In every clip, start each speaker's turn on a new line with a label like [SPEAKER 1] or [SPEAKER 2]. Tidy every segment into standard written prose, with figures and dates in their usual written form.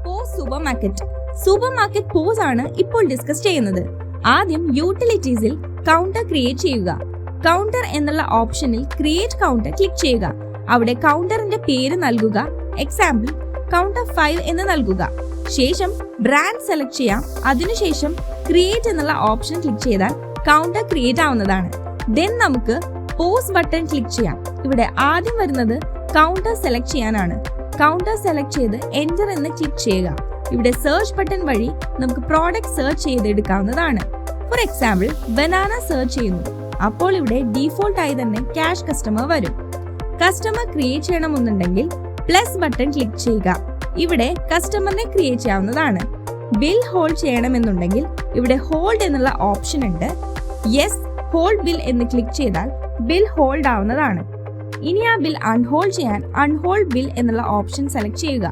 [SPEAKER 1] Pose super market pose ആണ് ഇപ്പോൾ discuss ചെയ്യുന്നത്. ആദ്യം യൂട്ടിലിറ്റീസിൽ കൗണ്ടർ ക്രിയേറ്റ് ചെയ്യുക. കൗണ്ടർ എന്നുള്ള ഓപ്ഷനിൽ ക്രിയേറ്റ് കൗണ്ടർ ക്ലിക്ക് ചെയ്യുക. അവിടെ കൗണ്ടറിന്റെ പേര് നൽകുക. എക്സാമ്പിൾ കൗണ്ടർ 5 എന്ന് നൽകുക. ശേഷം ബ്രാൻഡ് സെലക്ട് ചെയ്യാം. അതിനുശേഷം ക്രിയേറ്റ് എന്നുള്ള ഓപ്ഷൻ ക്ലിക്ക് ചെയ്താൽ കൗണ്ടർ ക്രിയേറ്റ് ആവുന്നതാണ്. ദെൻ നമുക്ക് പോസ് ബട്ടൺ ക്ലിക്ക് ചെയ്യാം. ഇവിടെ ആദ്യം വരുന്നത് കൗണ്ടർ സെലക്ട് ചെയ്യാനാണ്. കൗണ്ടർ സെലക്ട് ചെയ്ത് എൻ്റർ എന്ന് ക്ലിക്ക് ചെയ്യുക. ഇവിടെ സെർച്ച് ബട്ടൺ വഴി നമുക്ക് പ്രോഡക്റ്റ് സെർച്ച് ചെയ്തെടുക്കാവുന്നതാണ്. ഫോർ എക്സാമ്പിൾ ബനാന സെർച്ച് ചെയ്യുന്നു. അപ്പോൾ ഇവിടെ ഡീഫോൾട്ട് ആയി തന്നെ ക്യാഷ് കസ്റ്റമർ വരും. കസ്റ്റമർ ക്രിയേറ്റ് ചെയ്യണമെന്നുണ്ടെങ്കിൽ പ്ലസ് ബട്ടൺ ക്ലിക്ക് ചെയ്യുക. ഇവിടെ കസ്റ്റമറിനെ ക്രിയേറ്റ് ചെയ്യാവുന്നതാണ്. ബിൽ ഹോൾഡ് ചെയ്യണമെന്നുണ്ടെങ്കിൽ ഇവിടെ ഹോൾഡ് എന്നുള്ള ഓപ്ഷൻ ഉണ്ട്. യെസ് ഹോൾഡ് ബിൽ എന്ന് ക്ലിക്ക് ചെയ്താൽ ബിൽ ഹോൾഡ് ആവുന്നതാണ്. ഇനി ആ ബിൽ അൺഹോൾഡ് ചെയ്യാൻ അൺഹോൾഡ് ബിൽ എന്നുള്ള ഓപ്ഷൻ സെലക്ട് ചെയ്യുക.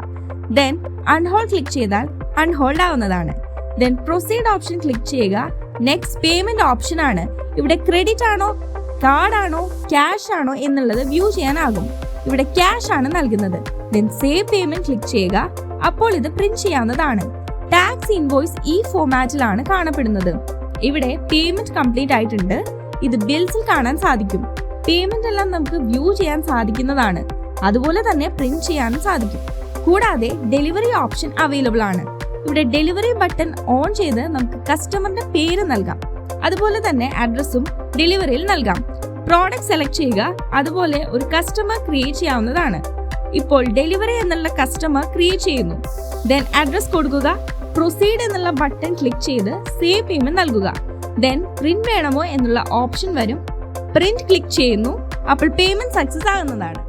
[SPEAKER 1] ദെൻ അൺഹോൾഡ് ക്ലിക്ക് ചെയ്താൽ അൺഹോൾഡ് ആവുന്നതാണ്. ദെൻ പ്രൊസീഡ് ഓപ്ഷൻ ക്ലിക്ക് ചെയ്യുക. നെക്സ്റ്റ് പേയ്മെന്റ് ഓപ്ഷൻ ആണ്. ഇവിടെ ക്രെഡിറ്റ് ആണോ കാർഡ് ആണോ ക്യാഷ് ആണോ എന്നുള്ളത് വ്യൂ ചെയ്യാനാകും. ഇവിടെ ക്യാഷ് ആണ് നൽകുന്നത്. ദെൻ സേവ് പേയ്മെന്റ് ക്ലിക്ക് ചെയ്യുക. അപ്പോൾ ഇത് പ്രിന്റ് ചെയ്യാവുന്നതാണ്. ടാക്സ് ഇൻവോയ്സ് ഈ ഫോർമാറ്റിലാണ് കാണപ്പെടുന്നത്. ഇവിടെ പേയ്മെന്റ് കംപ്ലീറ്റ് ആയിട്ടുണ്ട്. ഇത് ബിൽസിൽ കാണാൻ സാധിക്കും. പേയ്മെന്റ് എല്ലാം നമുക്ക് വ്യൂ ചെയ്യാൻ സാധിക്കുന്നതാണ്. അതുപോലെ തന്നെ പ്രിന്റ് ചെയ്യാനും സാധിക്കും. കൂടാതെ ഡെലിവറി ഓപ്ഷൻ അവൈലബിൾ ആണ്. ഇവിടെ ഡെലിവറി ബട്ടൺ ഓൺ ചെയ്ത് നമുക്ക് കസ്റ്റമറിന്റെ പേര് നൽകാം. അതുപോലെ തന്നെ അഡ്രസ്സും ഡെലിവറിയിൽ നൽകാം. പ്രോഡക്റ്റ് സെലക്ട് ചെയ്യുക. അതുപോലെ ഒരു കസ്റ്റമർ ക്രിയേറ്റ് ചെയ്യാവുന്നതാണ്. ഇപ്പോൾ ഡെലിവറി എന്നുള്ള കസ്റ്റമർ ക്രിയേറ്റ് ചെയ്യുന്നു. ദെൻ അഡ്രസ് കൊടുക്കുക. പ്രൊസീഡ് എന്നുള്ള ബട്ടൺ ക്ലിക്ക് ചെയ്ത് സേവ് പേയ്മെന്റ് നൽകുക. ദെൻ പ്രിന്റ് വേണമോ എന്നുള്ള ഓപ്ഷൻ വരും. പ്രിന്റ് ക്ലിക്ക് ചെയ്യുന്നു. അപ്പോൾ പേയ്മെന്റ് സക്സസ് ആകുന്നതാണ്.